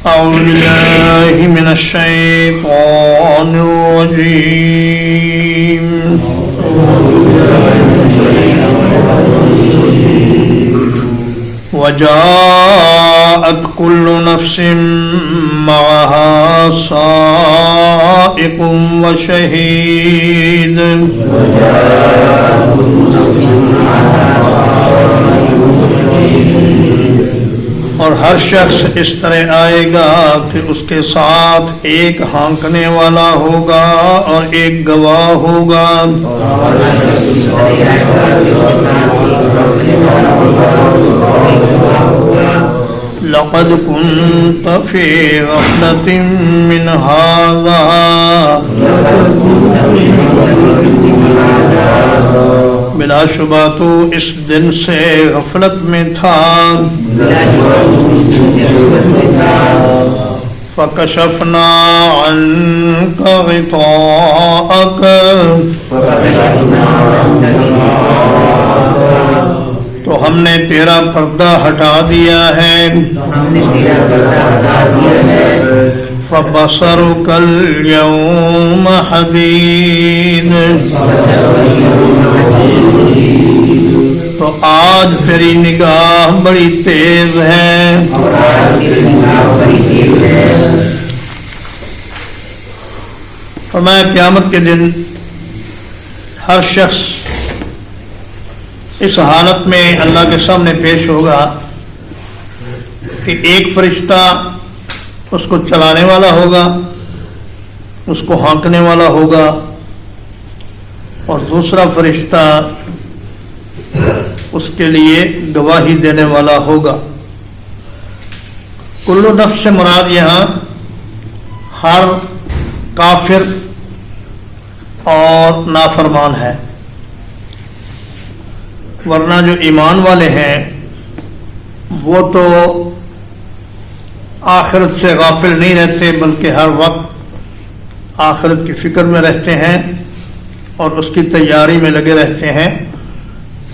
أعوذ بالله من الشيطان الرجيم وجاءت كل نفس معها سائق وشهيد اور ہر شخص اس طرح آئے گا کہ اس کے ساتھ ایک ہانکنے والا ہوگا اور ایک گواہ ہوگا. لقد كنت في غفلة من هذا بلا شبہ تو اس دن سے غفلت میں تھا. فکشفنا عنك غطاءك تو ہم نے تیرا پردہ ہٹا دیا ہے. فبصرك اليوم حديد تو آج تیری نگاہ بڑی تیز ہے. فرمایا قیامت کے دن ہر شخص اس حالت میں اللہ کے سامنے پیش ہوگا کہ ایک فرشتہ اس کو چلانے والا ہوگا, اس کو ہانکنے والا ہوگا, اور دوسرا فرشتہ اس کے لیے گواہی دینے والا ہوگا. کل نفس سے مراد یہاں ہر کافر اور نافرمان ہے, ورنہ جو ایمان والے ہیں وہ تو آخرت سے غافل نہیں رہتے, بلکہ ہر وقت آخرت کی فکر میں رہتے ہیں اور اس کی تیاری میں لگے رہتے ہیں.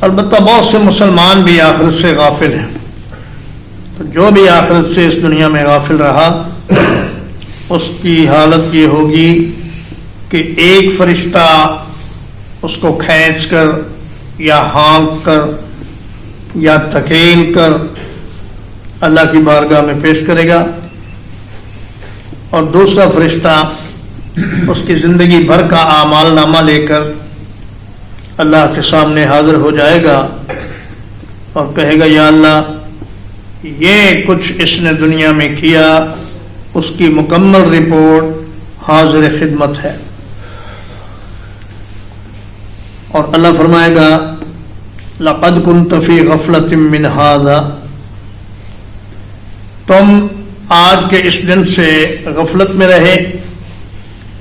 البتہ بہت سے مسلمان بھی آخرت سے غافل ہیں, تو جو بھی آخرت سے اس دنیا میں غافل رہا اس کی حالت یہ ہوگی کہ ایک فرشتہ اس کو کھینچ کر یا ہانک کر یا دھکیل کر اللہ کی بارگاہ میں پیش کرے گا, اور دوسرا فرشتہ اس کی زندگی بھر کا اعمال نامہ لے کر اللہ کے سامنے حاضر ہو جائے گا اور کہے گا یا اللہ یہ کچھ اس نے دنیا میں کیا, اس کی مکمل رپورٹ حاضر خدمت ہے. اور اللہ فرمائے گا لقد كنت في غفلة من هذا, تم آج کے اس دن سے غفلت میں رہے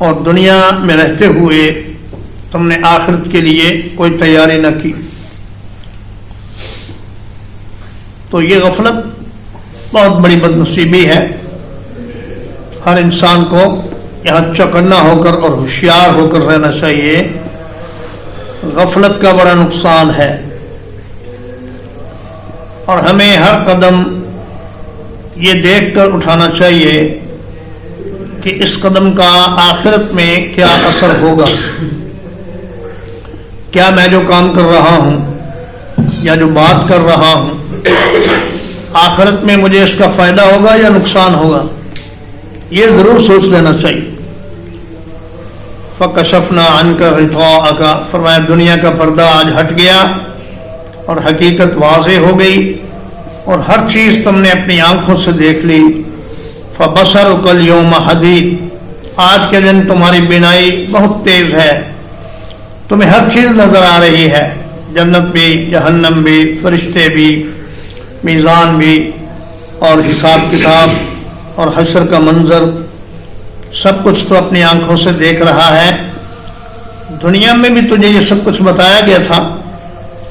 اور دنیا میں رہتے ہوئے تم نے آخرت کے لیے کوئی تیاری نہ کی. تو یہ غفلت بہت بڑی بدنصیبی ہے. ہر انسان کو یہاں چوکنا ہو کر اور ہوشیار ہو کر رہنا چاہیے. غفلت کا بڑا نقصان ہے اور ہمیں ہر قدم یہ دیکھ کر اٹھانا چاہیے کہ اس قدم کا آخرت میں کیا اثر ہوگا. کیا میں جو کام کر رہا ہوں یا جو بات کر رہا ہوں آخرت میں مجھے اس کا فائدہ ہوگا یا نقصان ہوگا, یہ ضرور سوچ لینا چاہیے. فَكَشَفْنَا عَنْكَ غِطَاءَكَ, فرمایا دنیا کا پردہ آج ہٹ گیا اور حقیقت واضح ہو گئی اور ہر چیز تم نے اپنی آنکھوں سے دیکھ لی. فَبَصَرُكَ الْيَوْمَ حَدِيدٌ, آج کے دن تمہاری بینائی بہت تیز ہے, تمہیں ہر چیز نظر آ رہی ہے, جنت بھی, جہنم بھی, فرشتے بھی, میزان بھی, اور حساب کتاب اور حشر کا منظر, سب کچھ تو اپنی آنکھوں سے دیکھ رہا ہے. دنیا میں بھی تجھے یہ سب کچھ بتایا گیا تھا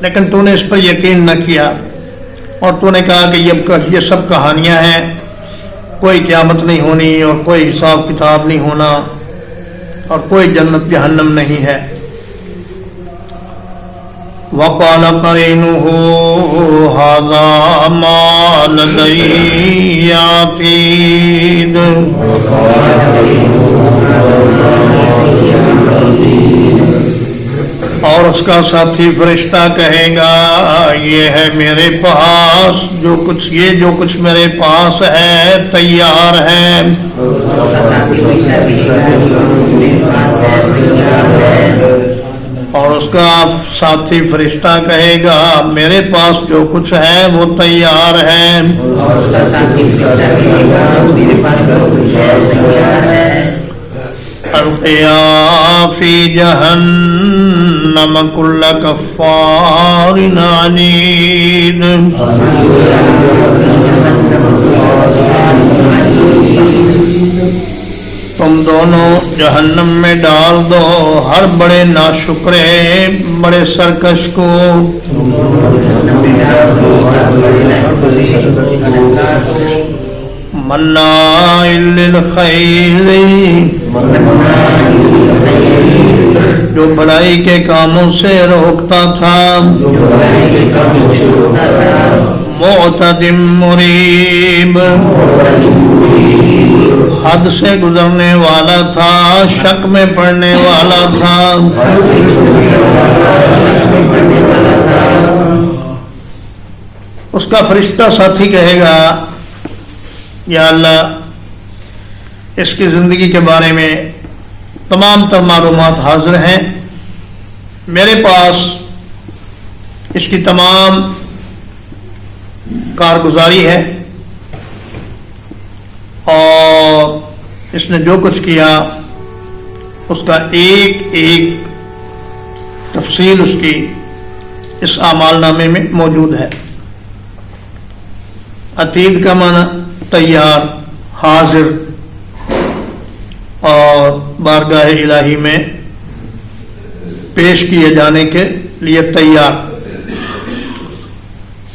لیکن تو نے اس پر یقین نہ کیا اور تو نے کہا کہ یہ سب کہانیاں ہیں, کوئی قیامت نہیں ہونی اور کوئی حساب کتاب نہیں ہونا اور کوئی جنت جہنم نہیں ہے. وقال قرينه هذا ما لدي عتيد اور اس کا ساتھی فرشتہ کہے گا یہ ہے میرے پاس جو کچھ میرے پاس ہے تیار ہے. اور اس کا ساتھی فرشتہ کہے گا میرے پاس جو کچھ ہے وہ تیار ہے. القیا فی جہنم کل کفار عنید. تم دونوں جہنم میں ڈال دو ہر بڑے ناشکرے بڑے سرکش کو. مناع للخیر جو بھلائی کے کاموں سے روکتا تھا. معتد مریب حد سے گزرنے والا تھا شک میں پڑنے والا تھا. اس کا فرشتہ ساتھی کہے گا یا اللہ اس کی زندگی کے بارے میں تمام تر معلومات حاضر ہیں میرے پاس. اس کی تمام کارگزاری ہے اور اس نے جو کچھ کیا اس کا ایک ایک تفصیل اس کی اس اعمال نامے میں موجود ہے. عتید کا معنی تیار حاضر اور بارگاہ الہی میں پیش کیے جانے کے لیے تیار.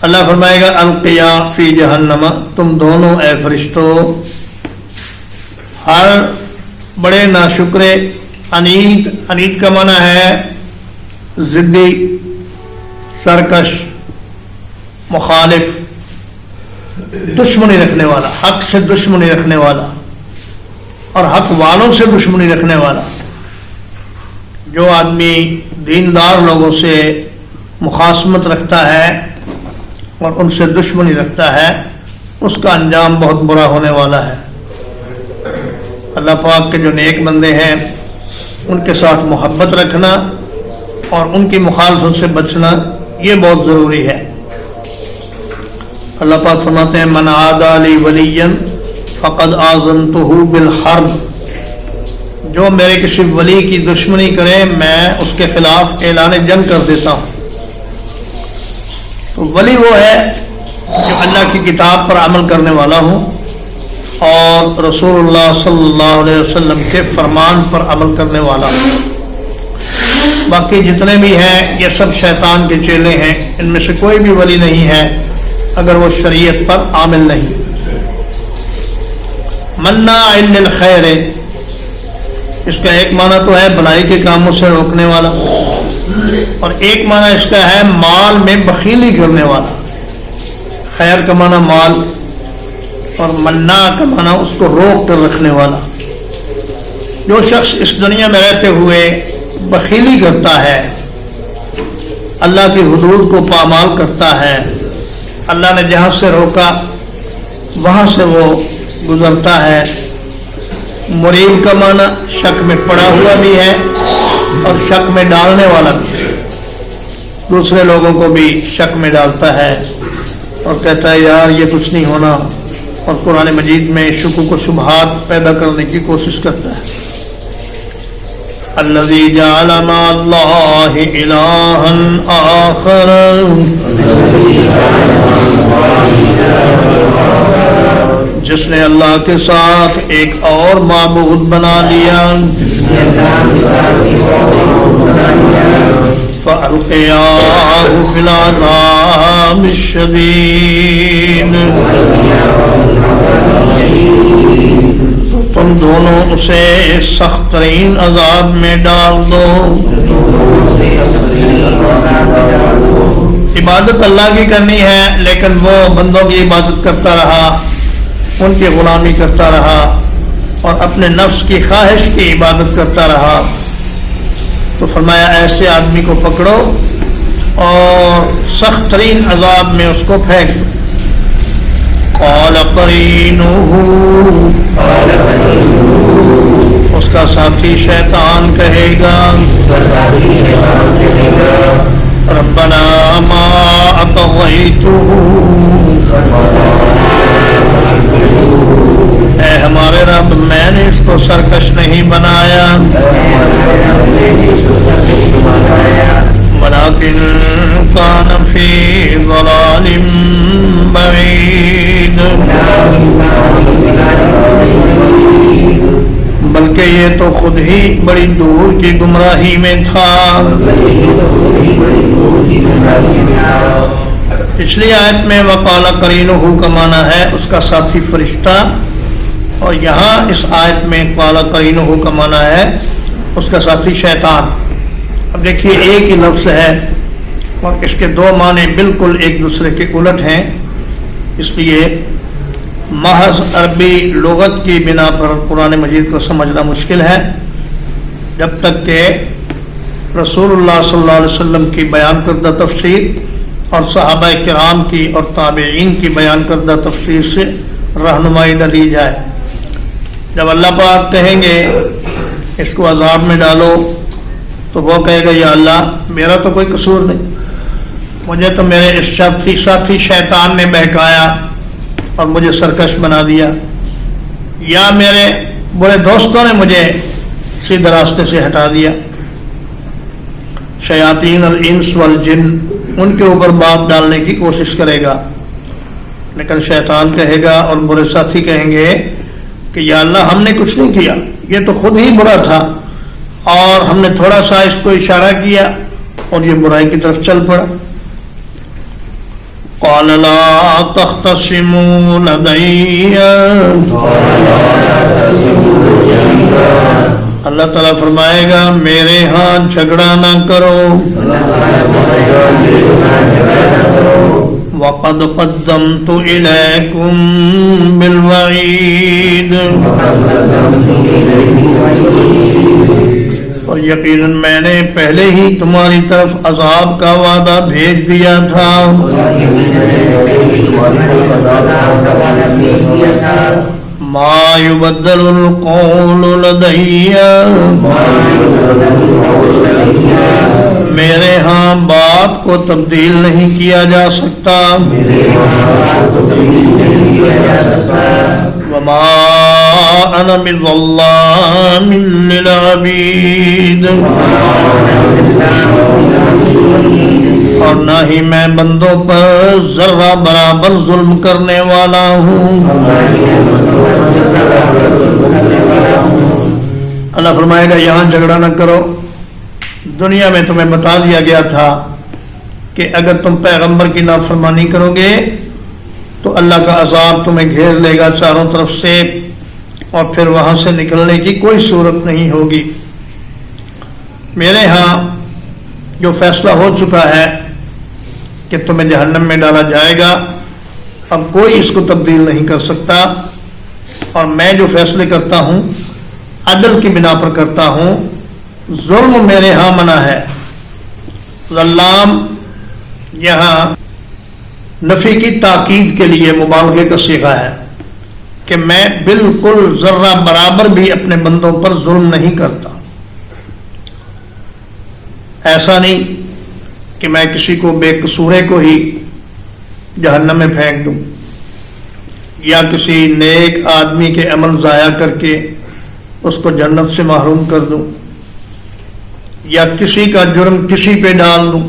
اللہ فرمائے گا القیا فی جہنم تم دونوں اے فرشتو ہر بڑے ناشکرے عنید کا معنی ہے ضدی سرکش مخالف دشمنی رکھنے والا حق سے دشمنی رکھنے والا اور حق والوں سے دشمنی رکھنے والا. جو آدمی دیندار لوگوں سے مخاصمت رکھتا ہے اور ان سے دشمنی رکھتا ہے اس کا انجام بہت برا ہونے والا ہے. اللہ پاک کے جو نیک بندے ہیں ان کے ساتھ محبت رکھنا اور ان کی مخالفت سے بچنا یہ بہت ضروری ہے. اللہ پاک فرماتے ہیں من عادى لي وليا فقد آذنته بالحرب جو میرے کسی ولی کی دشمنی کرے میں اس کے خلاف اعلان جنگ کر دیتا ہوں. تو ولی وہ ہے جو اللہ کی کتاب پر عمل کرنے والا ہوں اور رسول اللہ صلی اللہ علیہ وسلم کے فرمان پر عمل کرنے والا ہوں. باقی جتنے بھی ہیں یہ سب شیطان کے چیلے ہیں. ان میں سے کوئی بھی ولی نہیں ہے اگر وہ شریعت پر عامل نہیں. مناع للخیر اس کا ایک معنی تو ہے بھلائی کے کاموں سے روکنے والا اور ایک معنی اس کا ہے مال میں بخیلی کرنے والا. خیر کا معنی مال اور مناع کا معنی اس کو روک کر رکھنے والا. جو شخص اس دنیا میں رہتے ہوئے بخیلی کرتا ہے اللہ کی حدود کو پامال کرتا ہے اللہ نے جہاں سے روکا وہاں سے وہ گزرتا ہے. مریب کا معنی شک میں پڑا ہوا بھی ہے اور شک میں ڈالنے والا بھی ہے. دوسرے لوگوں کو بھی شک میں ڈالتا ہے اور کہتا ہے یار یہ کچھ نہیں ہونا اور قرآن مجید میں شکوک و شبہات پیدا کرنے کی کوشش کرتا ہے. الذی جعل مع اللہ الہا آخر جس نے اللہ کے ساتھ ایک اور معبود بنا لیا. فَأَلْقِيَاهُ فِي الْعَذَابِ الشَّدِيدِ تم دونوں اسے سخت ترین عذاب میں ڈال دو. عبادت اللہ کی کرنی ہے لیکن وہ بندوں کی عبادت کرتا رہا، ان کی غلامی کرتا رہا اور اپنے نفس کی خواہش کی عبادت کرتا رہا، تو فرمایا ایسے آدمی کو پکڑو اور سخت ترین عذاب میں اس کو پھینک دو۔ قال قرینہ، اس کا ساتھی شیطان کہے گا، ربنا ما اطغیتہ، اے ہمارے رب میں نے اس کو سرکش نہیں بنایا، ولكن كان في ضلال بعيد، بلکہ یہ تو خود ہی بڑی دور کی گمراہی میں تھا۔ پچھلی آیت میں وقال قرینہ کا معنی ہے اس کا ساتھی فرشتہ، اور یہاں اس آیت میں قال قرینہ کا معنی ہے اس کا ساتھی شیطان۔ اب دیکھیے ایک ہی لفظ ہے اور اس کے دو معنی بالکل ایک دوسرے کے الٹ ہیں، اس لیے محض عربی لغت کی بنا پر قرآن مجید کو سمجھنا مشکل ہے، جب تک کہ رسول اللہ صلی اللہ علیہ وسلم کی بیان کردہ تفسیر اور صحابہ کرام کی اور تابعین کی بیان کردہ تفسیر سے رہنمائی نہ لی جائے۔ جب اللہ پاک کہیں گے اس کو عذاب میں ڈالو تو وہ کہے گا یا اللہ میرا تو کوئی قصور نہیں، مجھے تو میرے اس ساتھی شیطان نے بہکایا اور مجھے سرکش بنا دیا، یا میرے برے دوستوں نے مجھے سیدھے راستے سے ہٹا دیا۔ شیاطین الانس والجن ان کے اوپر بات ڈالنے کی کوشش کرے گا، لیکن شیطان کہے گا اور برے ساتھی کہیں گے کہ یا اللہ ہم نے کچھ نہیں کیا، یہ تو خود ہی برا تھا اور ہم نے تھوڑا سا اس کو اشارہ کیا اور یہ برائی کی طرف چل پڑا۔ قال لا تختصموا لدي، اللہ تعالیٰ فرمائے گا میرے ہاں جھگڑا نہ کرو، وقد قدمت إليكم بالوعید، اور یقیناً میں نے پہلے ہی تمہاری طرف عذاب کا وعدہ بھیج دیا تھا۔ ما يبدل القول لدي، میرے ہاں بات کو تبدیل نہیں کیا جا سکتا۔ وما انا بظلام للعبید، اور نہ ہی میں بندوں پر ذرہ برابر ظلم کرنے والا ہوں۔ اللہ فرمائے گا یہاں جھگڑا نہ کرو، دنیا میں تمہیں بتا دیا گیا تھا کہ اگر تم پیغمبر کی نافرمانی کرو گے تو اللہ کا عذاب تمہیں گھیر لے گا چاروں طرف سے، اور پھر وہاں سے نکلنے کی کوئی صورت نہیں ہوگی۔ میرے ہاں جو فیصلہ ہو چکا ہے کہ تمہیں جہنم میں ڈالا جائے گا، اب کوئی اس کو تبدیل نہیں کر سکتا، اور میں جو فیصلے کرتا ہوں عدل کی بنا پر کرتا ہوں، ظلم میرے ہاں منع ہے۔ ظلام یہاں نفی کی تاکید کے لیے مبالغے کا صیغہ ہے کہ میں بالکل ذرہ برابر بھی اپنے بندوں پر ظلم نہیں کرتا۔ ایسا نہیں کہ میں کسی کو بے قصورے کو ہی جہنم میں پھینک دوں، یا کسی نیک آدمی کے عمل ضائع کر کے اس کو جنت سے محروم کر دوں، یا کسی کا جرم کسی پہ ڈال دوں۔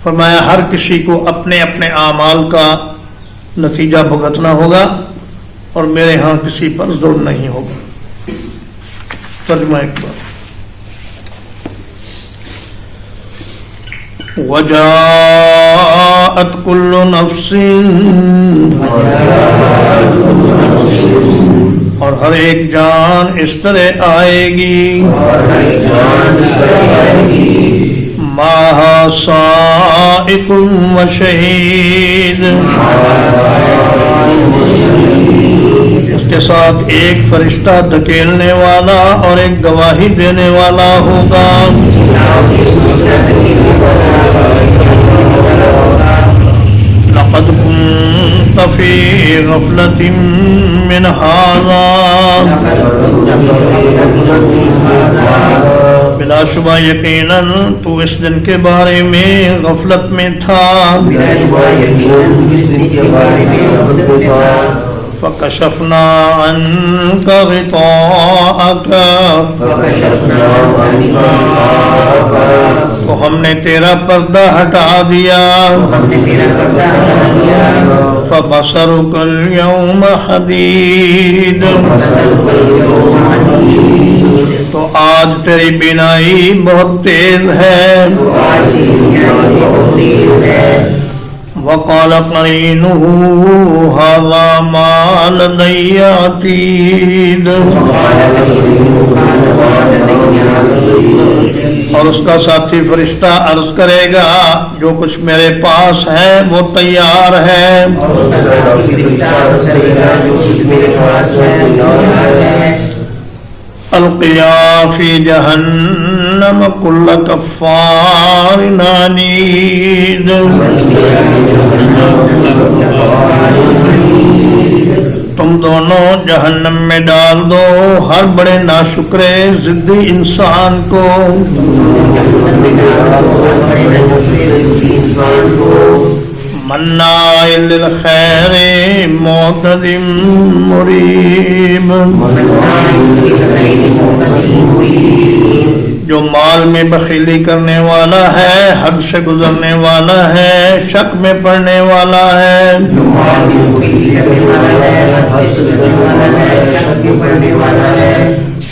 فرمایا ہر کسی کو اپنے اپنے اعمال کا نتیجہ بھگتنا ہوگا، اور میرے ہاں کسی پر ظلم نہیں ہوگا۔ ترجمہ ایک بار، وَجَاءَتْ كُلُّ نَفْسٍ، اور ہر ایک جان اس طرح آئے گی، معها سائق وشہید، اس کے ساتھ ایک فرشتہ دھکیلنے والا اور ایک گواہی دینے والا ہوگا۔ لقد كنت في غفلة من هذا، بلا شبہ یقیناً تو اس دن کے بارے میں غفلت میں تھا۔ فکشفنا عنك غطاءك، تو ہم نے تیرا پردہ ہٹا دیا۔ فبصرك اليوم حدید، تو آج تیری بینائی بہت تیز ہے۔ وقال قرینہ ھذا ما لدی عتید، اور اس کا ساتھی فرشتہ عرض کرے گا جو کچھ میرے پاس ہے وہ تیار ہے۔ القیا فی جہنم کل کفار عنید، تم دونوں جہنم میں ڈال دو ہر بڑے ناشکرے ضدی انسان کو۔ مناع للخیر معتد مریب، جو مال میں بخیلی کرنے والا ہے، حد سے گزرنے والا ہے، شک میں پڑنے والا ہے۔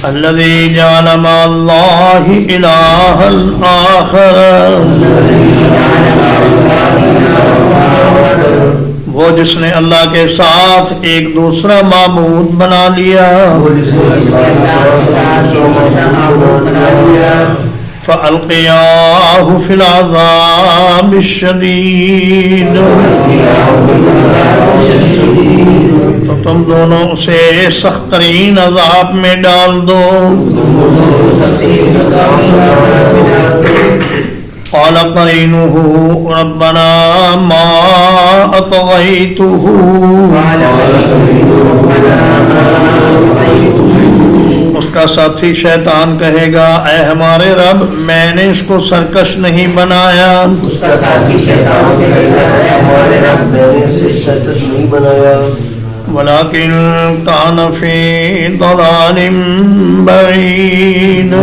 الذی جعل مع اللہ الہا آخر، وہ جس نے اللہ کے ساتھ ایک دوسرا معبود بنا لیا۔ فَأَلْقِيَاهُ فِي الْعَذَابِ الشَّدِيدِ، تو تم دونوں اسے سخت ترین عذاب میں ڈال دو۔ قال قرینہ ربنا ما اطغیتہ، اس کا ساتھی شیطان کہے گا اے ہمارے رب میں نے اس کو سرکش نہیں بنایا۔ اس کا ساتھی شیطان کہے گا اے ہمارے رب میں نے اسے سرکش نہیں بنایا، ولكن كان في ضلال بعيد،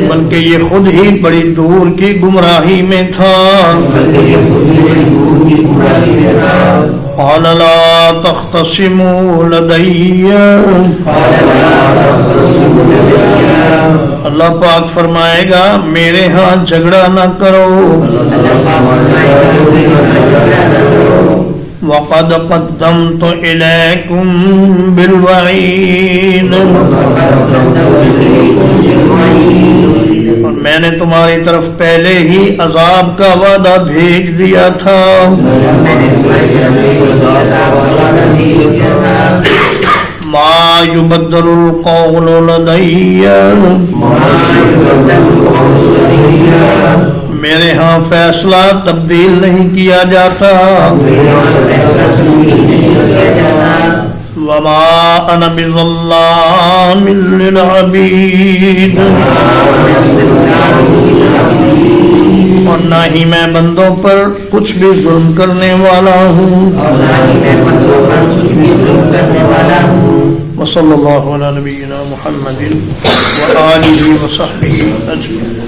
بلکہ یہ خود ہی بڑی دور کی گمراہی میں تھا۔ قال لا تختصموا لدي، اللہ پاک فرمائے گا میرے ہاں جھگڑا نہ کرو۔ وقد قدمت إليكم بالوعید، اور میں نے تمہاری طرف پہلے ہی عذاب کا وعدہ بھیج دیا تھا۔ ما يبدل القول لدي، میرے ہاں فیصلہ تبدیل نہیں کیا جاتا۔ وما انا بظلام للعبید، اور نہ ہی میں بندوں پر کچھ بھی ظلم کرنے والا ہوں۔ وصلی اللہ علی نبینا محمد وآلہ وصحبہ اجمعین۔